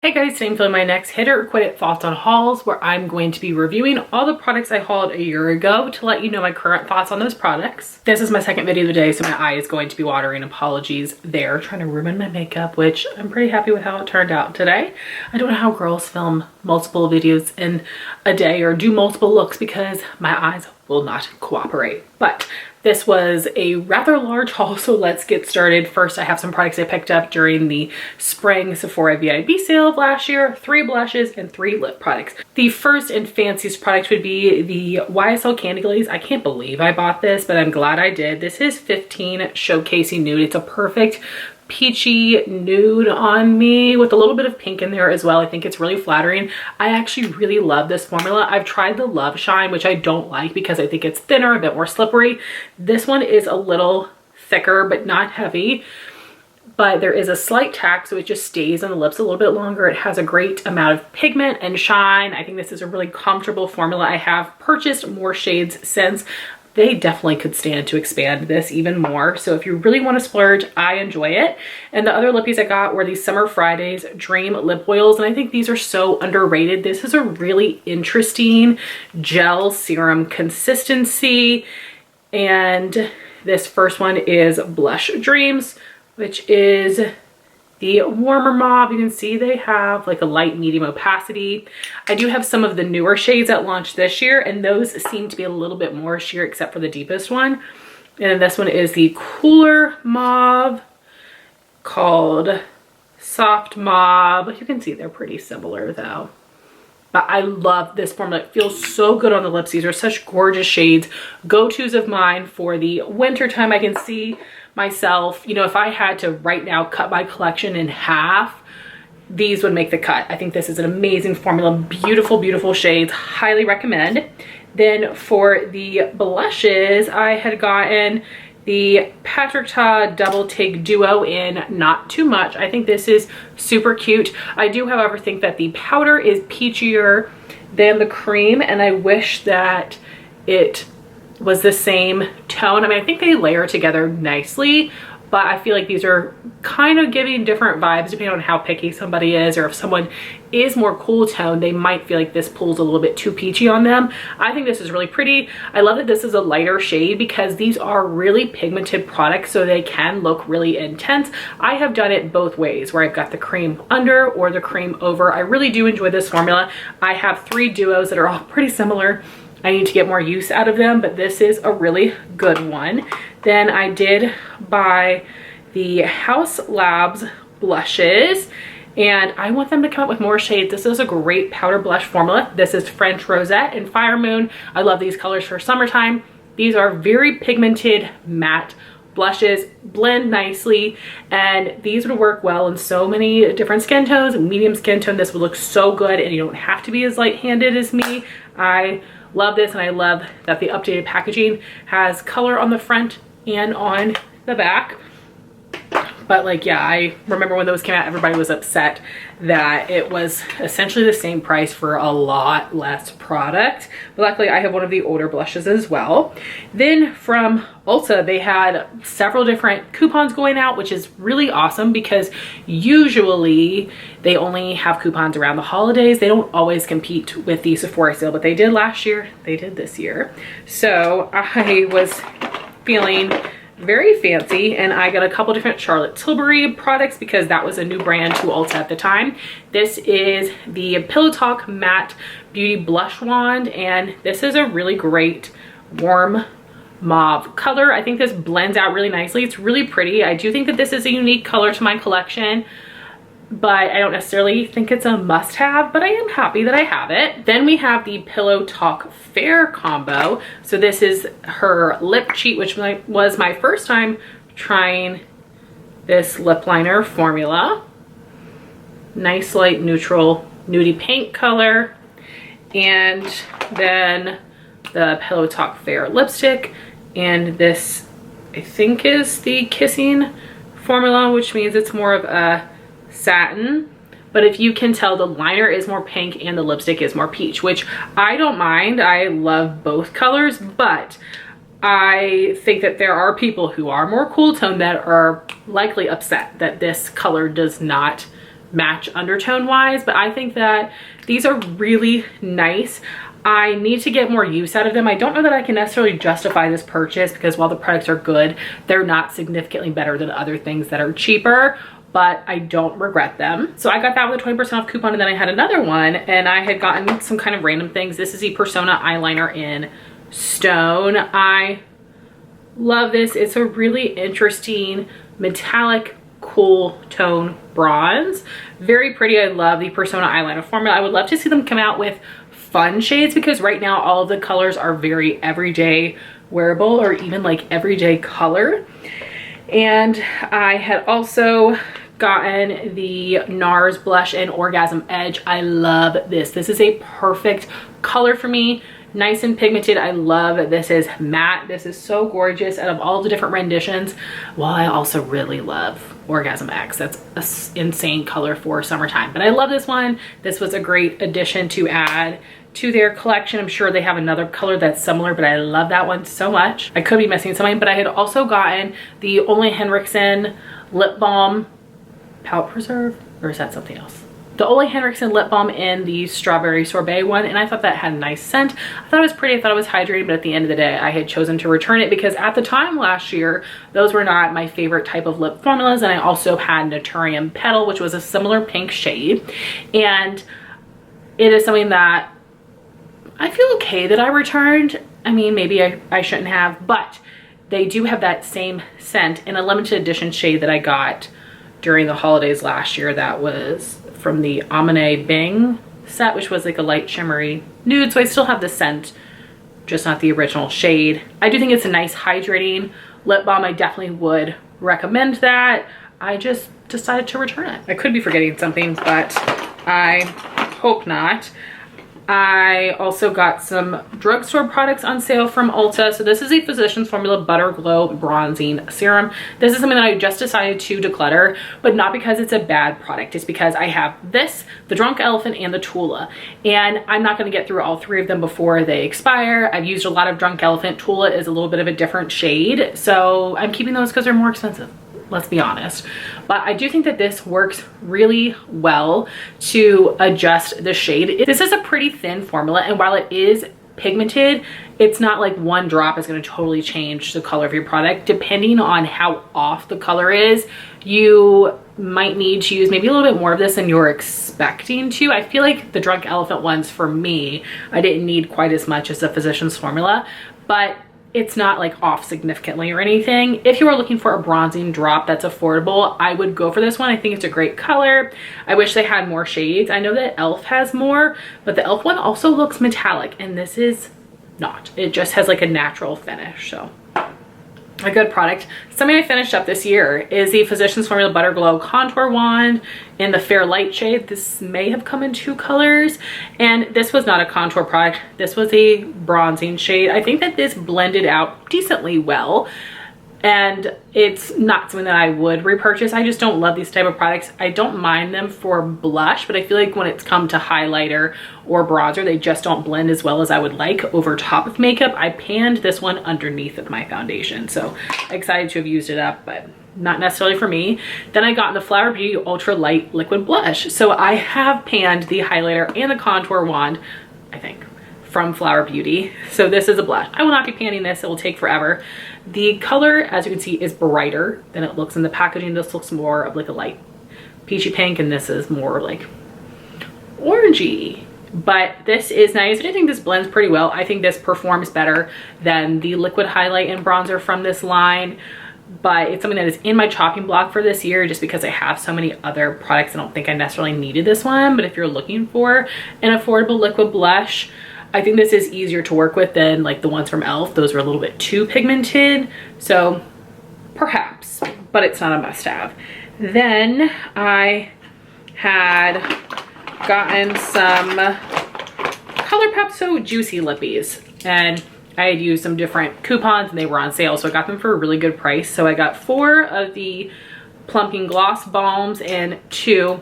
Hey guys, today I'm filming my next hit it or quit it thoughts on hauls where I'm going to be reviewing all the products I hauled a year ago to let you know my current thoughts on those products. This is my second video of the day, so my eye is going to be watering. Apologies there. Trying to ruin my makeup, which I'm pretty happy with how it turned out today. I don't know how girls film multiple videos in a day or do multiple looks because my eyes will not cooperate. But this was a rather large haul, so let's get started. First, I have some products I picked up during the spring Sephora VIB sale of last year, 3 blushes and 3 lip products. The first and fanciest product would be the YSL Candy Glaze. I can't believe I bought this, but I'm glad I did. This is 15 Showcasing Nude. It's a perfect peachy nude on me with a little bit of pink in there as well. I think it's really flattering. I actually really love this formula. I've tried the Love Shine, which I don't like because I think it's thinner, a bit more slippery. This one is a little thicker but not heavy, but there is a slight tack, so it just stays on the lips a little bit longer. It has a great amount of pigment and shine. I think this is a really comfortable formula. I have purchased more shades since. They definitely could stand to expand this even more. So if you really want to splurge, I enjoy it. And the other lippies I got were these Summer Fridays Dream Lip Oils. And I think these are so underrated. This is a really interesting gel serum consistency. And this first one is Blush Dreams, which is the warmer mauve. You can see they have like a light medium opacity. I do have some of the newer shades that launched this year, and those seem to be a little bit more sheer except for the deepest one. And then this one is the cooler mauve called Soft Mauve. You can see they're pretty similar though. But I love this formula. It feels so good on the lips. These are such gorgeous shades. Go-tos of mine for the winter time. I can see myself, you know, if I had to right now cut my collection in half, these would make the cut. I think this is an amazing formula. Beautiful, beautiful shades. Highly recommend. Then for the blushes, I had gotten the Patrick Ta Double Take Duo in Not Too Much. I think this is super cute. I do, however, think that the powder is peachier than the cream, and I wish that it was the same tone. I mean, I think they layer together nicely, but I feel like these are kind of giving different vibes depending on how picky somebody is, or if someone is more cool tone, they might feel like this pulls a little bit too peachy on them. I think this is really pretty. I love that this is a lighter shade because these are really pigmented products, so they can look really intense. I have done it both ways, where I've got the cream under or the cream over. I really do enjoy this formula. I have 3 duos that are all pretty similar. I need to get more use out of them, but this is a really good one. Then I did buy the Haus Labs blushes, and I want them to come up with more shades. This is a great powder blush formula. This is French Rosette and Fire Moon. I love these colors for summertime. These are very pigmented matte blushes, blend nicely, and these would work well in so many different skin tones. Medium skin tone, this would look so good, and you don't have to be as light-handed as me. I love this, and I love that the updated packaging has color on the front and on the back. But like, yeah, I remember when those came out, everybody was upset that it was essentially the same price for a lot less product. But luckily I have one of the older blushes as well. Then from Ulta, they had several different coupons going out, which is really awesome because usually they only have coupons around the holidays. They don't always compete with the Sephora sale, but they did last year, they did this year. So I was feeling very fancy, and I got a couple different Charlotte Tilbury products because that was a new brand to Ulta at the time. This is the Pillow Talk Matte Beauty Blush Wand, and this is a really great warm mauve color. I think this blends out really nicely. It's really pretty. I do think that this is a unique color to my collection, but I don't necessarily think it's a must-have, but I am happy that I have it. Then we have the Pillow Talk Fair combo. So this is her lip cheat, which was my first time trying this lip liner formula. Nice light neutral nudie pink color. And then the Pillow Talk Fair lipstick. And this, I think, is the Kissing formula, which means it's more of a satin, but if you can tell, the liner is more pink and the lipstick is more peach, which I don't mind. I love both colors, but I think that there are people who are more cool tone that are likely upset that this color does not match undertone wise, but I think that these are really nice. I need to get more use out of them. I don't know that I can necessarily justify this purchase because while the products are good, they're not significantly better than other things that are cheaper, but I don't regret them. So I got that with a 20% off coupon, and then I had another one and I had gotten some kind of random things. This is the Persona eyeliner in Stone. I love this. It's a really interesting metallic cool tone bronze. Very pretty. I love the Persona eyeliner formula. I would love to see them come out with fun shades because right now all of the colors are very everyday wearable or even like everyday color. And I had also gotten the NARS blush in Orgasm Edge. I love this. This is a perfect color for me. Nice and pigmented. I love this. Is matte. This is so gorgeous out of all the different renditions. Well, I also really love Orgasm X. That's an insane color for summertime, but I love this one. This was a great addition to add to their collection. I'm sure they have another color that's similar, but I love that one so much. I could be missing something, but I had also gotten the Ole Henriksen lip balm palette preserve, or is that something else? The Ole Henriksen lip balm in the strawberry sorbet one, and I thought that had a nice scent. I thought it was pretty, I thought it was hydrating, but at the end of the day I had chosen to return it because at the time last year those were not my favorite type of lip formulas, and I also had Naturium Petal, which was a similar pink shade, and it is something that I feel okay that I returned. I mean, maybe I shouldn't have, but they do have that same scent in a limited edition shade that I got during the holidays last year. That was from the Amane Bing set, which was like a light shimmery nude. So I still have the scent, just not the original shade. I do think it's a nice hydrating lip balm. I definitely would recommend that. I just decided to return it. I could be forgetting something, but I hope not. I also got some drugstore products on sale from Ulta. So this is a Physicians Formula Butter Glow Bronzing Serum. This is something that I just decided to declutter, but not because it's a bad product. It's because I have this, the Drunk Elephant, and the Tula. And I'm not gonna get through all three of them before they expire. I've used a lot of Drunk Elephant. Tula is a little bit of a different shade. So I'm keeping those because they're more expensive. Let's be honest. But I do think that this works really well to adjust the shade. This is a pretty thin formula, and while it is pigmented, it's not like one drop is going to totally change the color of your product. Depending on how off the color is, you might need to use maybe a little bit more of this than you're expecting to. I feel like the Drunk Elephant ones, for me, I didn't need quite as much as the Physicians Formula, but it's not like off significantly or anything. If you are looking for a bronzing drop that's affordable, I would go for this one. I think it's a great color. I wish they had more shades. I know that e.l.f. has more, but the e.l.f. one also looks metallic, and this is not. It just has like a natural finish. So a good product. Something I finished up this year is the Physicians Formula Butter Glow Contour Wand in the Fair Light shade. This may have come in 2 colors, and this was not a contour product. This was a bronzing shade. I think that this blended out decently well, and it's not something that I would repurchase. I just don't love these type of products. I don't mind them for blush, but I feel like when it's come to highlighter or bronzer, they just don't blend as well as I would like over top of makeup. I panned this one underneath of my foundation, so excited to have used it up, but not necessarily for me. Then I got the Flower Beauty Ultra Light Liquid Blush. So I have panned the highlighter and the contour wand, I think, from Flower Beauty. So this is a blush. I will not be panning this. It will take forever. The color, as you can see, is brighter than it looks in the packaging. This looks more of like a light peachy pink, and this is more like orangey. But this is nice. I think this blends pretty well. I think this performs better than the liquid highlight and bronzer from this line. But it's something that is in my chopping block for this year just because I have so many other products. I don't think I necessarily needed this one, but if you're looking for an affordable liquid blush, I think this is easier to work with than like the ones from e.l.f. Those were a little bit too pigmented, so perhaps, but it's not a must-have. Then I had gotten some ColourPop So Juicy Lippies, and I had used some different coupons and they were on sale, so I got them for a really good price. So I got 4 of the Plumping Gloss Balms and 2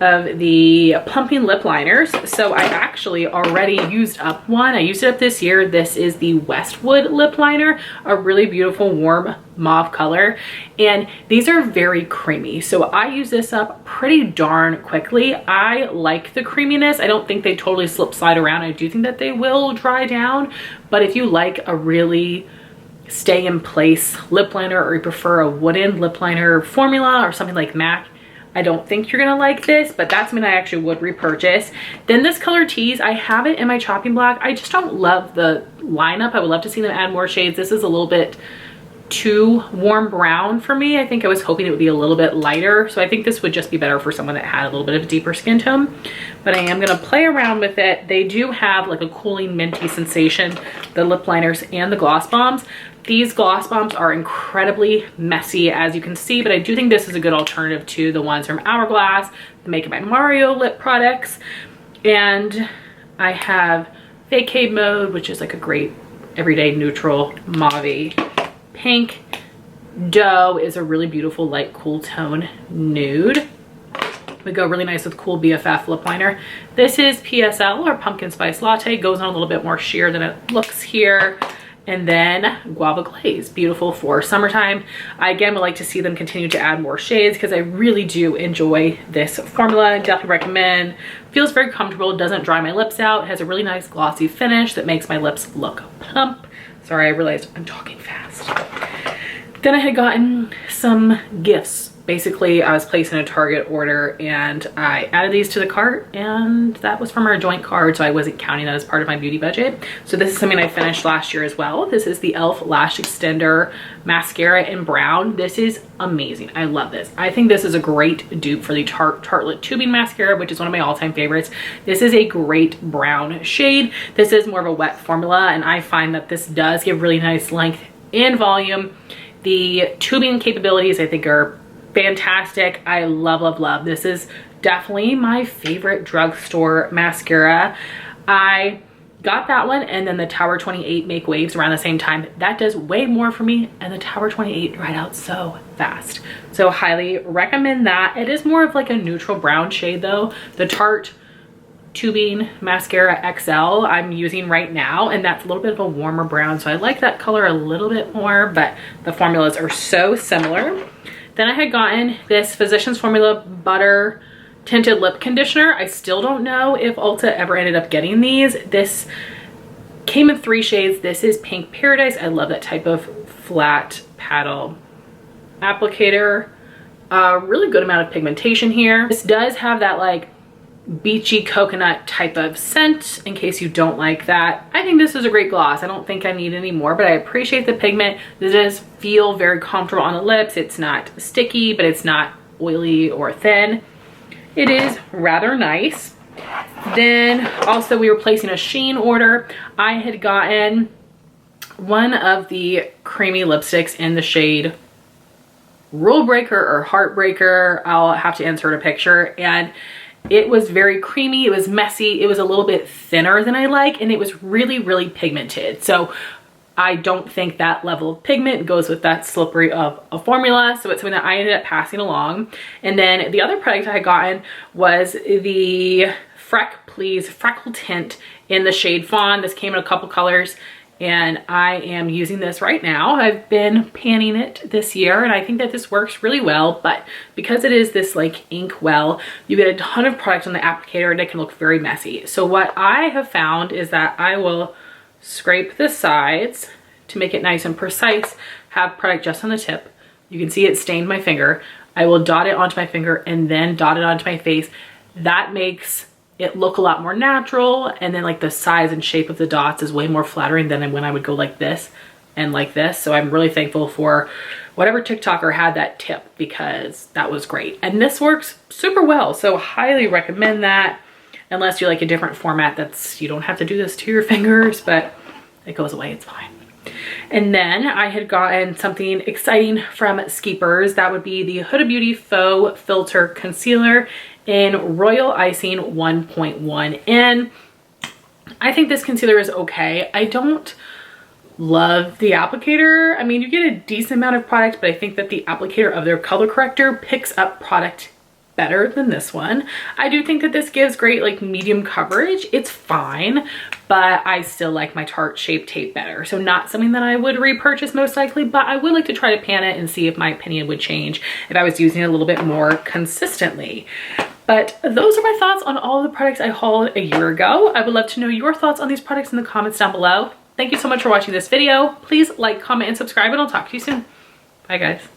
of the Plumping Lip Liners. So I actually already used up one. I used it up this year. This is the Westwood Lip Liner, a really beautiful warm mauve color. And these are very creamy. So I use this up pretty darn quickly. I like the creaminess. I don't think they totally slide around. I do think that they will dry down. But if you like a really stay in place lip liner, or you prefer a wooden lip liner formula or something like MAC, I don't think you're gonna like this, but that's something I actually would repurchase. Then this color Tease, I have it in my chopping block. I just don't love the lineup. I would love to see them add more shades. This is a little bit too warm brown for me. I think I was hoping it would be a little bit lighter. So I think this would just be better for someone that had a little bit of a deeper skin tone. But I am gonna play around with it. They do have like a cooling minty sensation, the lip liners and the gloss bombs. These gloss bombs are incredibly messy, as you can see, but I do think this is a good alternative to the ones from Hourglass, the Make It by Mario lip products. And I have Vacay Mode, which is like a great everyday neutral mauve pink. Dough is a really beautiful light cool tone nude. Would go really nice with Cool BFF lip liner. This is PSL, or Pumpkin Spice Latte. Goes on a little bit more sheer than it looks here. And then Guava Glaze, beautiful for summertime. I again would like to see them continue to add more shades because I really do enjoy this formula. Definitely recommend. Feels very comfortable, doesn't dry my lips out, has a really nice glossy finish that makes my lips look plump. Sorry, I realized I'm talking fast. Then I had gotten some gifts. Basically, I was placing a Target order and I added these to the cart, and that was from our joint card, so I wasn't counting that as part of my beauty budget. So this is something I finished last year as well. This is the e.l.f. Lash Extender Mascara in brown. This is amazing. I love this. I think this is a great dupe for the Tartelette Tubing Mascara, which is one of my all-time favorites. This is a great brown shade. This is more of a wet formula, and I find that this does give really nice length and volume. The tubing capabilities I think are fantastic. I love, love, love. This is definitely my favorite drugstore mascara. I got that one, and then the Tower 28 Make Waves around the same time. That does way more for me, and the Tower 28 dried out so fast. So highly recommend that. It is more of like a neutral brown shade though. The Tarte Tubing Mascara XL I'm using right now, and that's a little bit of a warmer brown, so I like that color a little bit more, but the formulas are so similar. Then I had gotten this Physicians Formula Butter Tinted Lip Conditioner. I still don't know if Ulta ever ended up getting these. This came in 3 shades. This is Pink Paradise. I love that type of flat paddle applicator. Really good amount of pigmentation here. This does have that like beachy coconut type of scent in case you don't like that. I think this is a great gloss. I don't think I need any more, but I appreciate the pigment. This does feel very comfortable on the lips. It's not sticky, but it's not oily or thin. It is rather nice. Then also we were placing a Shein order. I had gotten one of the creamy lipsticks in the shade Rule Breaker or Heartbreaker. I'll have to insert a picture, and it was very creamy. It was messy. It was a little bit thinner than I like, and it was really, really pigmented. So I don't think that level of pigment goes with that slippery of a formula. So it's something that I ended up passing along. And then the other product I had gotten was the Please Freckle Tint in the shade Fawn. This came in a couple colors, and I am using this right now. I've been panning it this year, and I think that this works really well, but because it is this like ink well, you get a ton of product on the applicator and it can look very messy. So what I have found is that I will scrape the sides to make it nice and precise, have product just on the tip. You can see it stained my finger. I will dot it onto my finger and then dot it onto my face. That makes it look a lot more natural, and then like the size and shape of the dots is way more flattering than when I would go like this and like this. So I'm really thankful for whatever TikToker had that tip, because that was great. And this works super well, so highly recommend that, unless you like a different format that's, you don't have to do this to your fingers, but it goes away, it's fine. And then I had gotten something exciting from Skeepers. That would be the Huda Beauty Faux Filter Concealer in Royal Icing 1.1. And I think this concealer is okay. I don't love the applicator. I mean, you get a decent amount of product, but I think that the applicator of their color corrector picks up product better than this one. I do think that this gives great like medium coverage. It's fine, but I still like my Tarte Shape Tape better. So not something that I would repurchase most likely, but I would like to try to pan it and see if my opinion would change if I was using it a little bit more consistently. But those are my thoughts on all of the products I hauled a year ago. I would love to know your thoughts on these products in the comments down below. Thank you so much for watching this video. Please like, comment, and subscribe, and I'll talk to you soon. Bye guys.